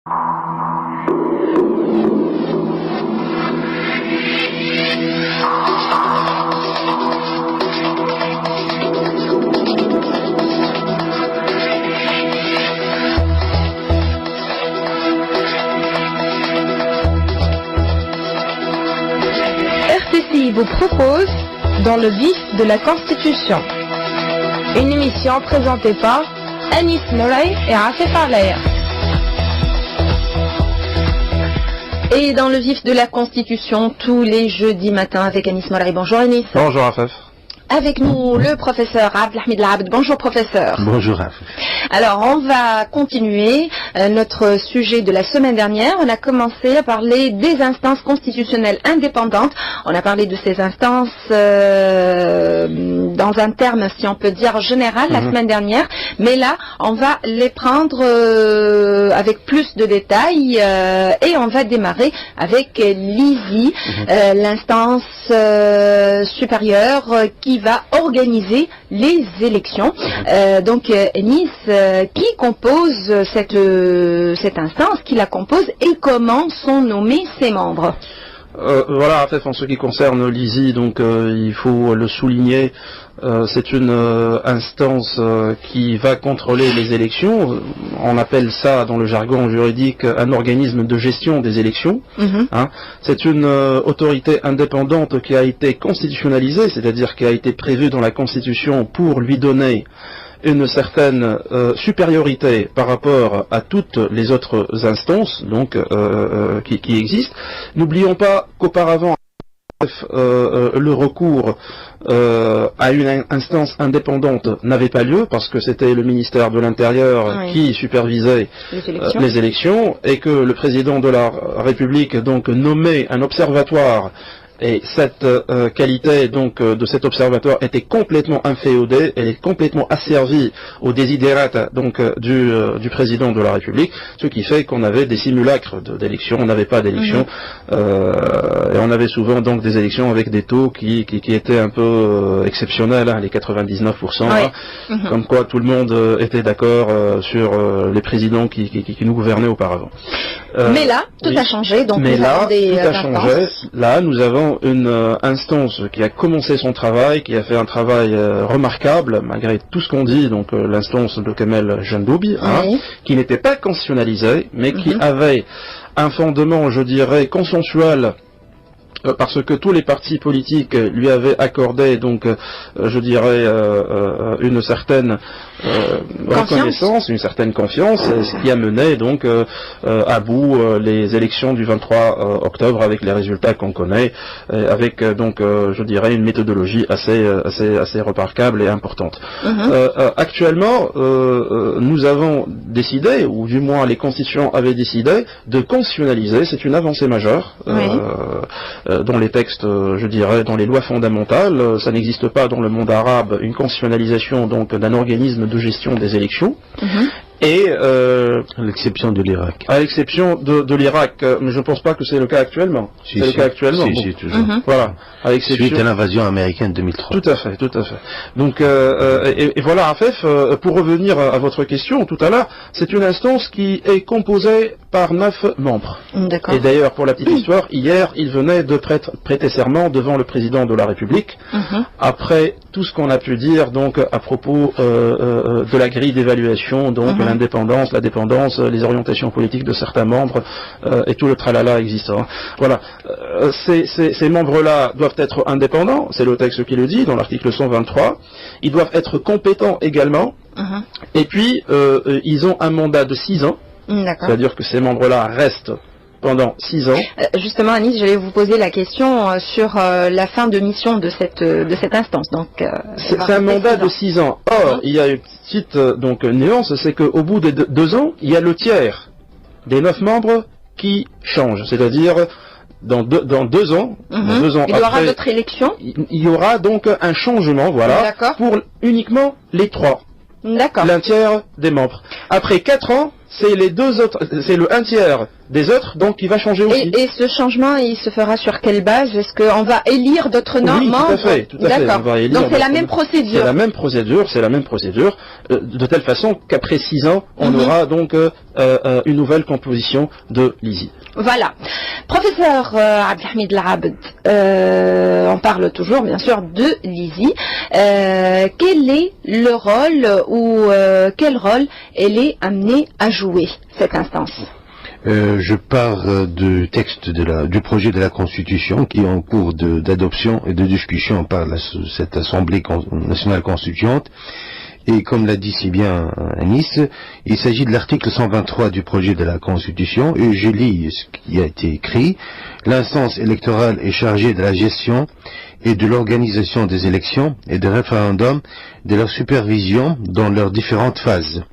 RCCI vous propose Dans le vif de la Constitution, une émission présentée par Anis Moulay et Afef Alaïa. Et dans le vif de la Constitution, tous les jeudis matins avec Anis Moulay. Bonjour Anis. Bonjour Afef. Avec nous, le professeur Abdelhamid Labd. Bonjour professeur. Bonjour Afef. Alors, on va continuer notre sujet de la semaine dernière. On a commencé à parler des instances constitutionnelles indépendantes. On a parlé de ces instances dans un terme, si on peut dire, général la semaine dernière. Mais là, on va les prendre avec plus de détails et on va démarrer avec l'ISI, l'instance supérieure qui va organiser les élections. Donc Nice, qui compose cette instance, qui la compose et comment sont nommés ses membres? Voilà, en fait, en ce qui concerne l'ISI, donc il faut le souligner, c'est une instance qui va contrôler les élections. On appelle ça, dans le jargon juridique, un organisme de gestion des élections. C'est une autorité indépendante qui a été constitutionnalisée, c'est-à-dire qui a été prévue dans la Constitution pour lui donner une certaine supériorité par rapport à toutes les autres instances donc qui existent. N'oublions pas qu'auparavant le recours à une instance indépendante n'avait pas lieu parce que c'était le ministère de l'Intérieur qui supervisait les élections et que le président de la République donc nommait un observatoire. Et cette qualité donc de cet observatoire était complètement inféodée, elle est complètement asservie aux desiderata donc du président de la République, ce qui fait qu'on avait des simulacres d'élections, on n'avait pas d'élections, et on avait souvent donc des élections avec des taux qui étaient un peu exceptionnels, les 99%, comme quoi tout le monde était d'accord sur les présidents qui nous gouvernaient auparavant. Mais là, tout a changé, donc mais nous là, avons des tout a changé. Là, nous avons une instance qui a commencé son travail, qui a fait un travail remarquable, malgré tout ce qu'on dit, donc l'instance de Kamel Jandoubi, qui n'était pas constitutionnalisée, mais qui avait un fondement, je dirais, consensuel, parce que tous les partis politiques lui avaient accordé, donc, je dirais, une certaine reconnaissance, une certaine confiance, ce qui a mené donc à bout les élections du 23 octobre avec les résultats qu'on connaît, avec donc, je dirais, une méthodologie assez remarquable et importante. Actuellement, nous avons décidé, ou du moins les constituants avaient décidé, de constitutionnaliser. C'est une avancée majeure. Dans les textes, je dirais, dans les lois fondamentales, ça n'existe pas dans le monde arabe une constitutionnalisation donc d'un organisme de gestion des élections. Et à l'exception de l'Irak. À l'exception de l'Irak, mais je ne pense pas que c'est le cas actuellement. Si, c'est le cas actuellement. Si, toujours. Voilà. À l'exception... Suite à l'invasion américaine 2003. Tout à fait, tout à fait. Donc, et voilà, Afef, pour revenir à votre question tout à l'heure, c'est une instance qui est composée par 9 membres. D'accord. Et d'ailleurs, pour la petite histoire, hier, il venait de prêter serment devant le président de la République, après tout ce qu'on a pu dire donc à propos de la grille d'évaluation, donc l'indépendance, la dépendance, les orientations politiques de certains membres et tout le tralala existant. Voilà. Ces membres-là doivent être indépendants, c'est le texte qui le dit, dans l'article 123. Ils doivent être compétents également. Et puis, ils ont un mandat de 6 ans. C'est-à-dire que ces membres-là restent pendant 6 ans. Justement, Anis, j'allais vous poser la question sur la fin de mission de cette instance. Donc, c'est un mandat de 6 ans. Or, il y a une petite donc nuance, c'est qu'au bout de 2 ans, il y a le tiers des 9 membres qui change. C'est-à-dire, dans 2 ans, dans 2 ans il y aura d'autres élections. Il y aura donc un changement, voilà, pour uniquement les 3. D'accord. L'un tiers des membres. Après 4 ans, c'est les 2 autres, c'est le 1 tiers des autres, donc il va changer aussi. Et ce changement, il se fera sur quelle base? Est-ce qu'on va élire d'autres membres? Oui, tout à fait. Tout à fait. D'accord. On va élire donc c'est la même procédure. C'est la même procédure, de telle façon qu'après 6 ans, on aura donc une nouvelle composition de l'ISI. Voilà. Professeur Abdelhamid Labed, on parle toujours bien sûr de l'ISI. Quel est le rôle ou quel rôle elle est amenée à jouer, cette instance? Je pars du texte du projet de la Constitution qui est en cours d'adoption et de discussion par cette Assemblée nationale constituante. Et comme l'a dit si bien Anis, il s'agit de l'article 123 du projet de la Constitution, et je lis ce qui a été écrit. L'instance électorale est chargée de la gestion et de l'organisation des élections et des référendums, de leur supervision dans leurs différentes phases.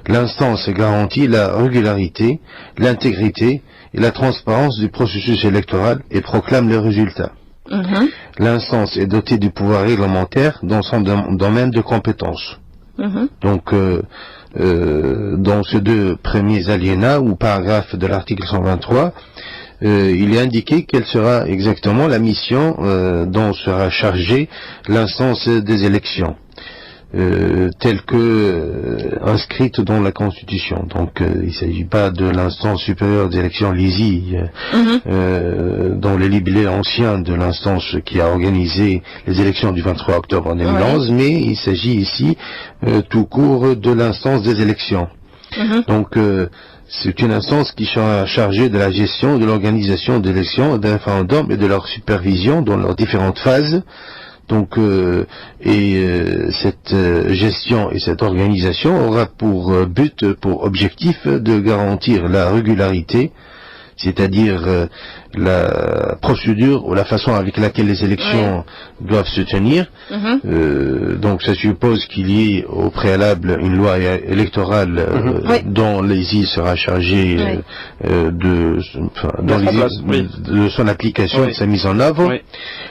L'instance garantit la régularité, l'intégrité et la transparence du processus électoral et proclame les résultats. L'instance est dotée du pouvoir réglementaire dans son domaine de compétences. Donc, dans ces 2 premiers alinéas ou paragraphes de l'article 123, il est indiqué quelle sera exactement la mission dont sera chargée l'instance des élections. Telle que inscrite dans la Constitution. Donc il ne s'agit pas de l'instance supérieure des élections, l'ISI, dans les libellés anciens de l'instance qui a organisé les élections du 23 octobre 2011, mais il s'agit ici tout court de l'instance des élections. Donc c'est une instance qui sera chargée de la gestion, de l'organisation des élections, des référendums et de leur supervision dans leurs différentes phases. Donc, cette gestion et cette organisation aura pour but, pour objectif, de garantir la régularité, c'est-à-dire la procédure ou la façon avec laquelle les élections doivent se tenir. Donc ça suppose qu'il y ait au préalable une loi électorale dont l'ISI sera chargé de son application et de sa mise en œuvre.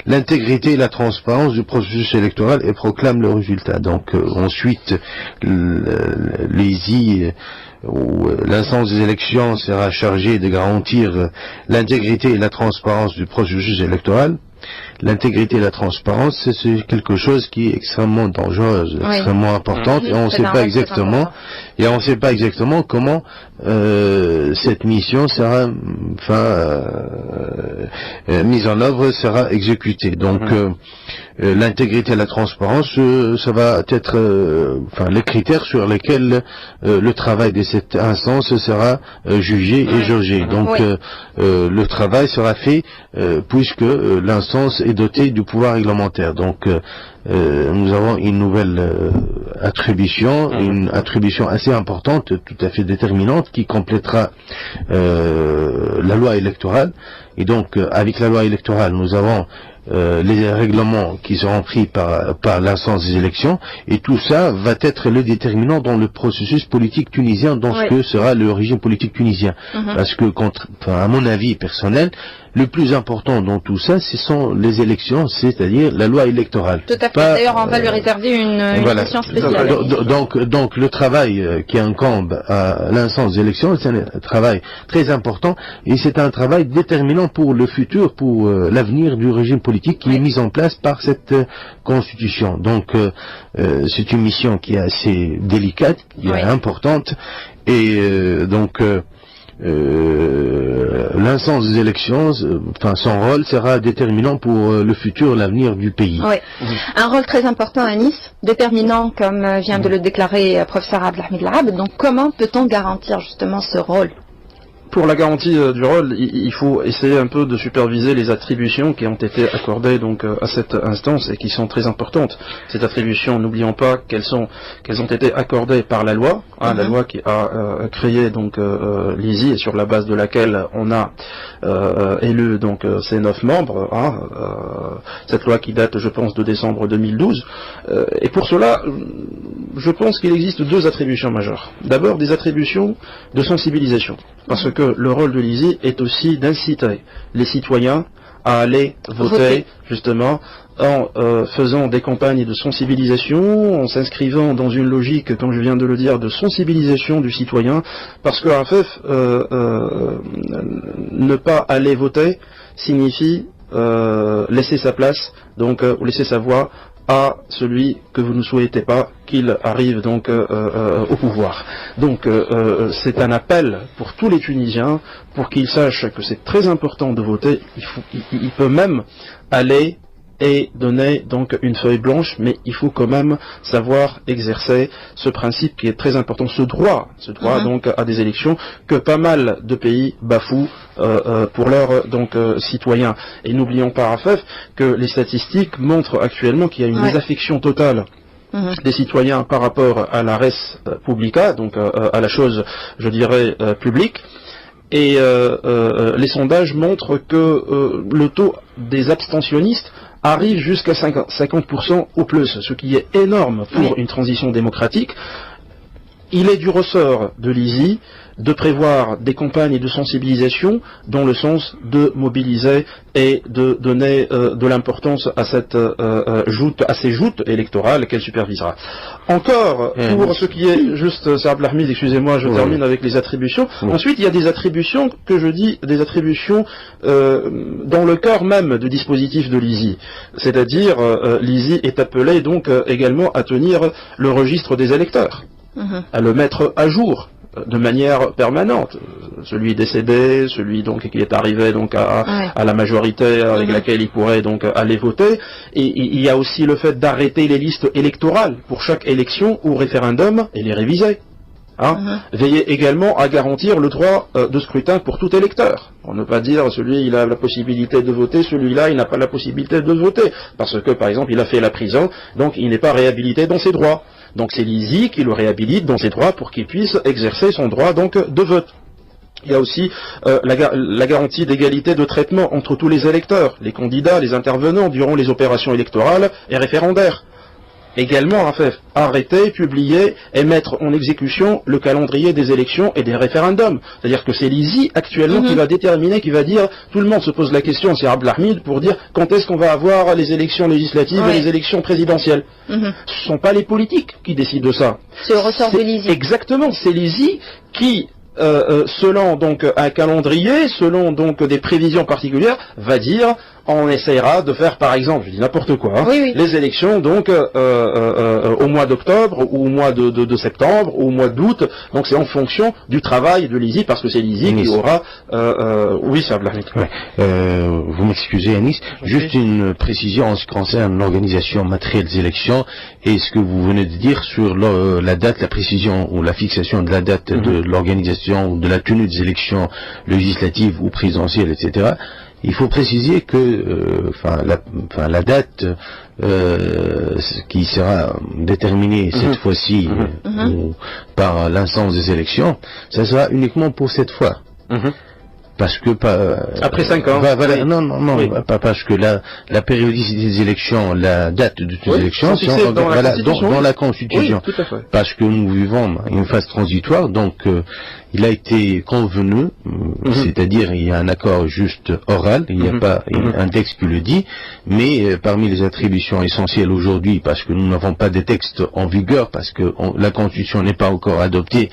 L'intégrité et la transparence du processus électoral et proclame le résultat. Donc ensuite l'ISI où l'instance des élections sera chargée de garantir l'intégrité et la transparence du processus électoral. L'intégrité et la transparence, c'est quelque chose qui est extrêmement dangereuse, extrêmement importante, et on ne sait pas exactement comment cette mission sera mise en œuvre, sera exécutée. Donc l'intégrité et la transparence, ça va être les critères sur lesquels le travail de cette instance sera jugé et jaugé. Donc le travail sera fait puisque l'instance est dotée du pouvoir réglementaire. Donc nous avons une nouvelle attribution, une attribution assez importante, tout à fait déterminante, qui complétera la loi électorale. Et donc avec la loi électorale, nous avons les règlements qui seront pris par l'instance des élections, et tout ça va être le déterminant dans le processus politique tunisien, dans ce que sera le régime politique tunisien. Parce que, à mon avis personnel, le plus important dans tout ça, ce sont les élections, c'est-à-dire la loi électorale. Tout à fait. D'ailleurs, on va lui réserver une émission spéciale. Donc le travail qui incombe à l'instance des élections, c'est un travail très important, et c'est un travail déterminant pour le futur, pour l'avenir du régime politique qui est mis en place par cette constitution. Donc c'est une mission qui est assez délicate, qui est importante, et l'instance des élections, son rôle sera déterminant pour le futur, l'avenir du pays. Un rôle très important à Nice, déterminant comme vient de le déclarer professeur Abdelhamid Labed. Donc comment peut-on garantir justement ce rôle? Pour la garantie du rôle, il faut essayer un peu de superviser les attributions qui ont été accordées donc à cette instance et qui sont très importantes. Ces attributions, n'oublions pas qu'elles ont été accordées par la loi, la loi qui a créé donc l'ISI et sur la base de laquelle on a élu donc ces 9 membres. Cette loi qui date, je pense, de décembre 2012. Et pour cela, je pense qu'il existe 2 attributions majeures. D'abord, des attributions de sensibilisation, parce que le rôle de l'ISI est aussi d'inciter les citoyens à aller voter. Justement, en faisant des campagnes de sensibilisation, en s'inscrivant dans une logique, comme je viens de le dire, de sensibilisation du citoyen, parce que en fait, ne pas aller voter signifie laisser sa place, donc ou laisser sa voix à celui que vous ne souhaitez pas qu'il arrive donc au pouvoir. Donc c'est un appel pour tous les Tunisiens, pour qu'ils sachent que c'est très important de voter. Il peut même aller et donner donc une feuille blanche, mais il faut quand même savoir exercer ce principe qui est très important, ce droit donc à des élections que pas mal de pays bafouent pour leurs donc citoyens. Et n'oublions pas, Afef, que les statistiques montrent actuellement qu'il y a une désaffection totale des citoyens par rapport à la res publica, donc à la chose, je dirais, publique. Et les sondages montrent que le taux des abstentionnistes arrive jusqu'à 50% ou plus, ce qui est énorme pour une transition démocratique. Il est du ressort de l'ISI de prévoir des campagnes de sensibilisation dans le sens de mobiliser et de donner de l'importance à cette à ces joutes électorales qu'elle supervisera. Encore, pour ce qui est juste, Sir Abdelhamid, excusez-moi, je termine avec les attributions. Ensuite, il y a des attributions que je dis, des attributions dans le cœur même du dispositif de l'ISI. C'est-à-dire, l'ISI est appelé donc également à tenir le registre des électeurs, à le mettre à jour de manière permanente, celui décédé, celui donc qui est arrivé donc à la majorité avec laquelle il pourrait donc aller voter, et il y a aussi le fait d'arrêter les listes électorales pour chaque élection ou référendum et les réviser. Veiller également à garantir le droit de scrutin pour tout électeur. On ne peut pas dire celui il a la possibilité de voter, celui-là il n'a pas la possibilité de voter, parce que par exemple il a fait la prison, donc il n'est pas réhabilité dans ses droits. Donc c'est l'ISI qui le réhabilite dans ses droits pour qu'il puisse exercer son droit donc de vote. Il y a aussi la garantie d'égalité de traitement entre tous les électeurs, les candidats, les intervenants durant les opérations électorales et référendaires. Également, arrêter, publier et mettre en exécution le calendrier des élections et des référendums. C'est-à-dire que c'est l'ISI actuellement qui va déterminer, qui va dire, tout le monde se pose la question, c'est Abdelhamid, pour dire quand est-ce qu'on va avoir les élections législatives et les élections présidentielles. Ce ne sont pas les politiques qui décident de ça. C'est au ressort de l'ISI. Exactement, c'est l'ISI qui, selon donc un calendrier, selon donc des prévisions particulières, va dire on essaiera de faire par exemple, je dis n'importe quoi, les élections donc au mois d'octobre ou au mois de septembre ou au mois d'août, donc c'est en fonction du travail de l'ISI parce que c'est l'ISI qui aura oui ça vous m'excusez Anis, juste une précision en ce qui concerne l'organisation matérielle des élections et ce que vous venez de dire sur la date, la précision ou la fixation de la date de l'organisation ou de la tenue des élections législatives ou présidentielles, etc. Il faut préciser que la date qui sera déterminée cette fois-ci par l'instance des élections, ça sera uniquement pour cette fois. Parce que après 5 ans. Pas parce que la périodicité des élections, la date de toutes les élections, c'est dans la Constitution. Oui, tout à fait. Parce que nous vivons une phase transitoire, donc il a été convenu, c'est-à-dire il y a un accord juste oral, il n'y a pas un texte qui le dit, mais parmi les attributions essentielles aujourd'hui, parce que nous n'avons pas de textes en vigueur, parce que la Constitution n'est pas encore adoptée,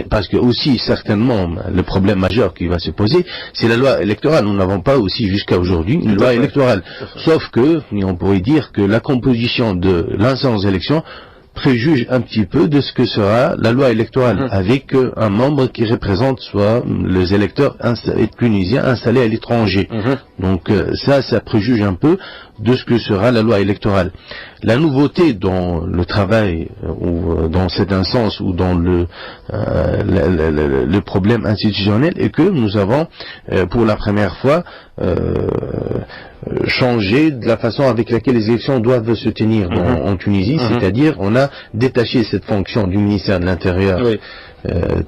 parce que aussi certainement le problème majeur qui va se poser, c'est la loi électorale. Nous n'avons pas aussi jusqu'à aujourd'hui une loi électorale. Sauf que, on pourrait dire que la composition de l'instance d'élection préjuge un petit peu de ce que sera la loi électorale, avec un membre qui représente soit les électeurs tunisiens installés à l'étranger. Donc ça préjuge un peu de ce que sera la loi électorale. La nouveauté dans le travail, ou dans cette instance, ou dans le problème institutionnel, est que nous avons, pour la première fois, changé de la façon avec laquelle les élections doivent se tenir en Tunisie, c'est-à-dire on a détaché cette fonction du ministère de l'Intérieur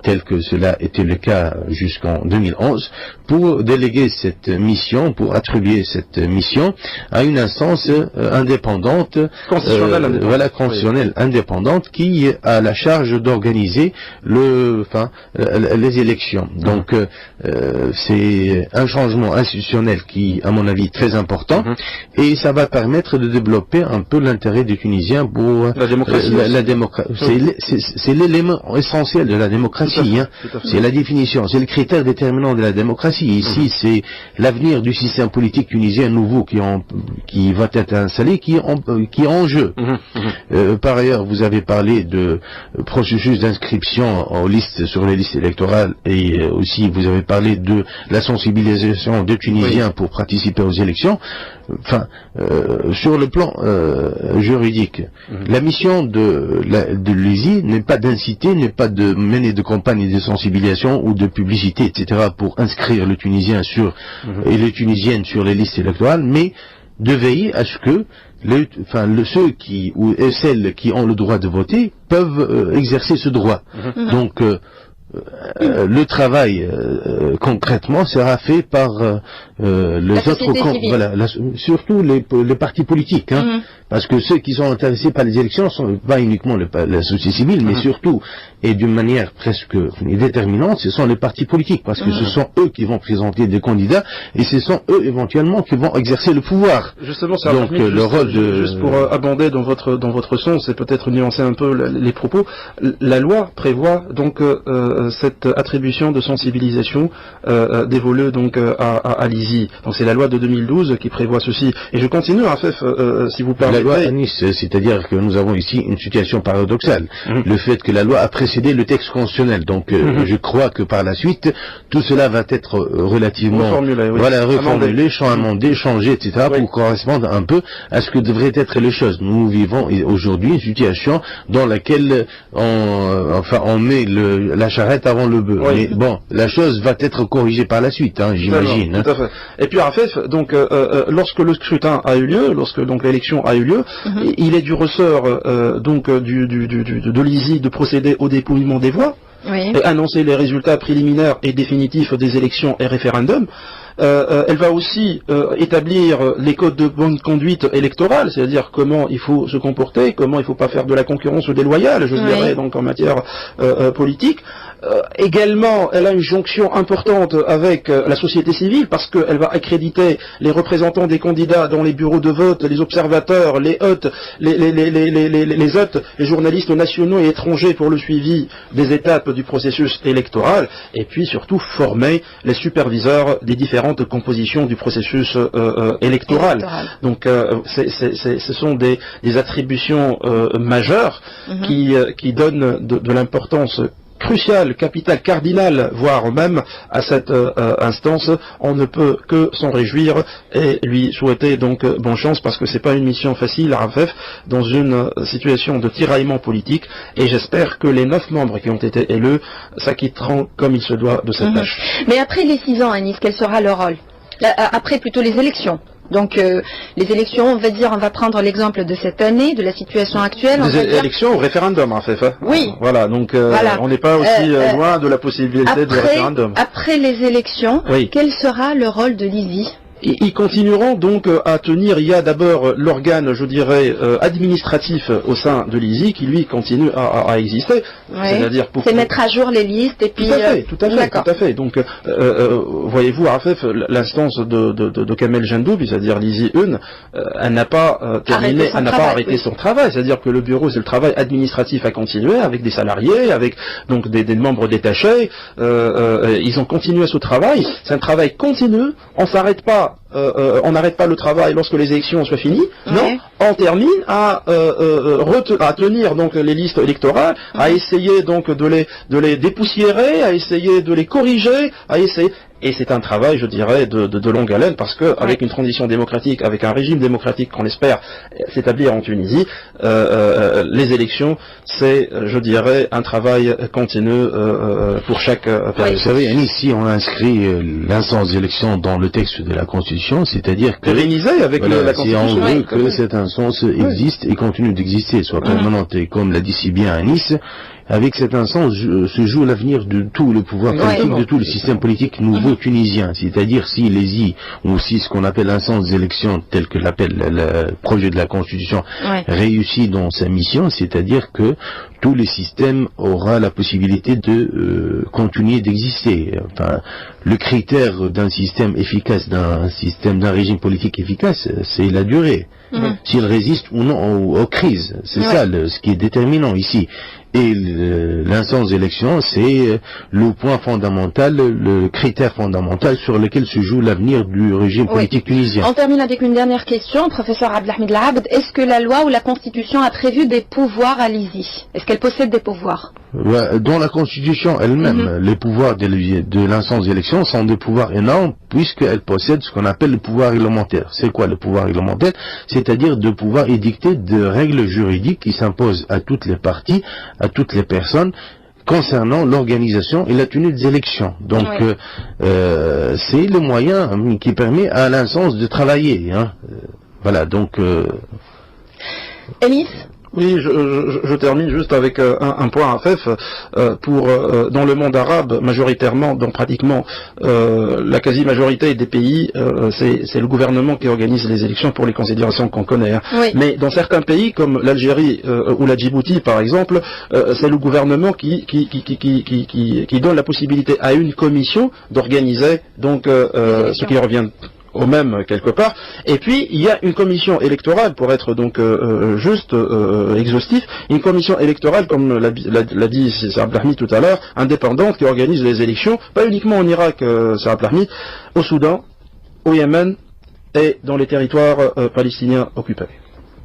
tel que cela était le cas jusqu'en 2011, pour déléguer cette mission, pour attribuer cette mission à une instance indépendante, constitutionnelle indépendante, qui a la charge d'organiser les élections. Donc c'est un changement institutionnel qui, à mon avis, est très important, et ça va permettre de développer un peu l'intérêt des Tunisiens pour la démocratie. C'est l'élément essentiel de la démocratie. C'est la définition, c'est le critère déterminant de la démocratie. Ici, c'est l'avenir du système politique tunisien nouveau qui va être installé, qui est en jeu. Par ailleurs, vous avez parlé de processus d'inscription sur les listes électorales, et aussi vous avez parlé de la sensibilisation des Tunisiens pour participer aux élections. Enfin, sur le plan juridique, la mission de l'ISI n'est pas d'inciter, n'est pas de mener de campagne de sensibilisation ou de publicité, etc., pour inscrire le Tunisien et les Tunisiennes sur les listes électorales, mais de veiller à ce que ceux et celles qui ont le droit de voter peuvent exercer ce droit. Donc le travail concrètement sera fait par les autres, surtout les partis politiques, parce que ceux qui sont intéressés par les élections sont pas uniquement la société civile, mais surtout et d'une manière presque déterminante, ce sont les partis politiques, parce que ce sont eux qui vont présenter des candidats, et ce sont eux éventuellement qui vont exercer le pouvoir. Justement, ça donc le rôle juste pour abonder dans votre sens et peut-être nuancer un peu les propos, la loi prévoit donc cette attribution de sensibilisation dévolue donc à l'ISI. Donc c'est la loi de 2012 qui prévoit ceci. Et je continue, Afef, si vous permettez. La loi Anis, c'est-à-dire que nous avons ici une situation paradoxale. Le fait que la loi a précédé le texte constitutionnel. Donc je crois que par la suite, tout cela va être relativement reformulé, amendé, changé, etc., pour correspondre un peu à ce que devraient être les choses. Nous vivons aujourd'hui une situation dans laquelle on met la charrette avant le bœuf. Mais bon, la chose va être corrigée par la suite, j'imagine. Tout à fait. Et puis Afef, donc lorsque le scrutin a eu lieu, lorsque donc l'élection a eu lieu, il est du ressort de l'ISI de procéder au dépouillement des voix, et annoncer les résultats préliminaires et définitifs des élections et référendums. Elle va aussi établir les codes de bonne conduite électorale, c'est-à-dire comment il faut se comporter, comment il ne faut pas faire de la concurrence déloyale, je dirais, donc en matière politique. Également, elle a une jonction importante avec la société civile, parce qu'elle va accréditer les représentants des candidats dans les bureaux de vote, les observateurs, les hôtes, les journalistes nationaux et étrangers pour le suivi des étapes du processus électoral, et puis surtout former les superviseurs des différentes compositions du processus électoral. Donc ce sont des attributions majeures qui donnent de l'importance cruciale, capitale, cardinale, voire même à cette instance. On ne peut que s'en réjouir et lui souhaiter donc bonne chance, parce que c'est pas une mission facile à Afef dans une situation de tiraillement politique, et j'espère que les 9 membres qui ont été élus s'acquitteront comme il se doit de cette tâche. Mais après les 6 ans, Anis, quel sera leur rôle? Après plutôt les élections. Donc les élections, on va prendre l'exemple de cette année, de la situation actuelle. Des élections au référendum, en fait. Oui. Voilà, donc on n'est pas aussi loin de la possibilité de référendum. Après les élections, quel sera le rôle de l'ISI? Ils continueront donc à tenir, il y a d'abord l'organe, je dirais, administratif au sein de l'ISI qui lui continue à exister. C'est-à-dire c'est mettre à jour les listes et puis... Tout à fait. Donc, voyez-vous, Afef, l'instance de Kamel Jendoubi, c'est-à-dire l'ISI 1, elle n'a pas terminé, elle n'a pas arrêté son travail. C'est-à-dire que le bureau, c'est le travail administratif à continuer avec des salariés, avec donc des membres détachés. Ils ont continué ce travail. C'est un travail continu. On s'arrête pas. On n'arrête pas le travail lorsque les élections soient finies. Non, on termine à tenir donc les listes électorales, à essayer donc de les dépoussiérer, à essayer de les corriger, et c'est un travail, je dirais, de longue haleine, parce que avec une transition démocratique, avec un régime démocratique qu'on espère s'établir en Tunisie, les élections, c'est, je dirais, un travail continu pour chaque période. Vous savez, ici, on a inscrit l'instance d'élection dans le texte de la Constitution. constitution, c'est-à-dire que pérenniser avec voilà, la si Constitution. on veut que cette instance existe et continue d'exister, soit permanente, et comme l'a dit si bien Anis, avec cette instance se joue l'avenir de tout le pouvoir politique, de tout le système politique nouveau tunisien. C'est-à-dire si les I, ou si ce qu'on appelle l'instance d'élection, tel que l'appelle le projet de la Constitution, réussit dans sa mission, c'est-à-dire que tout le système aura la possibilité de continuer d'exister. Enfin, le critère d'un système efficace, d'un régime politique efficace, c'est la durée. S'il résiste ou non aux crises. C'est ça ce qui est déterminant ici. Et l'instance d'élection, c'est le point fondamental, le critère fondamental sur lequel se joue l'avenir du régime politique tunisien. On termine avec une dernière question, professeur Abdelhamid Labd. Est-ce que la loi ou la Constitution a prévu des pouvoirs à l'ISI? Est-ce qu'elle possède des pouvoirs? Dans la Constitution elle-même, les pouvoirs de l'instance d'élection sont des pouvoirs énormes puisqu'elle possède ce qu'on appelle le pouvoir réglementaire. C'est quoi le pouvoir réglementaire? C'est-à-dire de pouvoir édicter des règles juridiques qui s'imposent à toutes les parties, à toutes les personnes concernant l'organisation et la tenue des élections. Donc c'est le moyen qui permet à l'instance de travailler. Voilà, donc... Enis? Oui, je termine juste avec un point à FEF. Dans le monde arabe, majoritairement, donc pratiquement la quasi-majorité des pays, c'est le gouvernement qui organise les élections pour les considérations qu'on connaît. Mais dans certains pays, comme l'Algérie ou la Djibouti, par exemple, c'est le gouvernement qui donne la possibilité à une commission d'organiser donc ce qui revient au même quelque part. Et puis il y a une commission électorale, pour être donc exhaustif, une commission électorale, comme l'a dit Abdelhamid tout à l'heure, indépendante, qui organise les élections, pas uniquement en Irak, Abdelhamid, au Soudan, au Yémen et dans les territoires palestiniens occupés.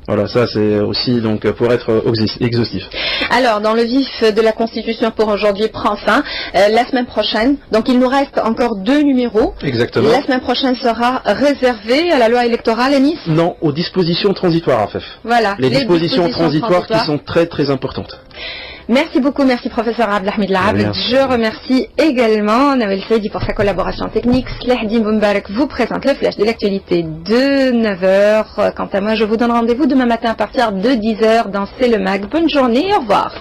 Voilà, ça c'est aussi donc pour être exhaustif. Alors, dans le vif de la Constitution pour aujourd'hui prend fin la semaine prochaine. Donc, il nous reste encore 2 numéros. Exactement. La semaine prochaine sera réservée à la loi électorale, Enis? Non, aux dispositions transitoires, en fait. Voilà. Les dispositions transitoires qui sont très très importantes. Merci beaucoup, merci professeur Abdelhamid Labd. Je remercie également Nawel Saidi pour sa collaboration technique. Slahdin Boumbarek vous présente le flash de l'actualité de 9h. Quant à moi, je vous donne rendez-vous demain matin à partir de 10h dans C'est le Mag. Bonne journée et au revoir.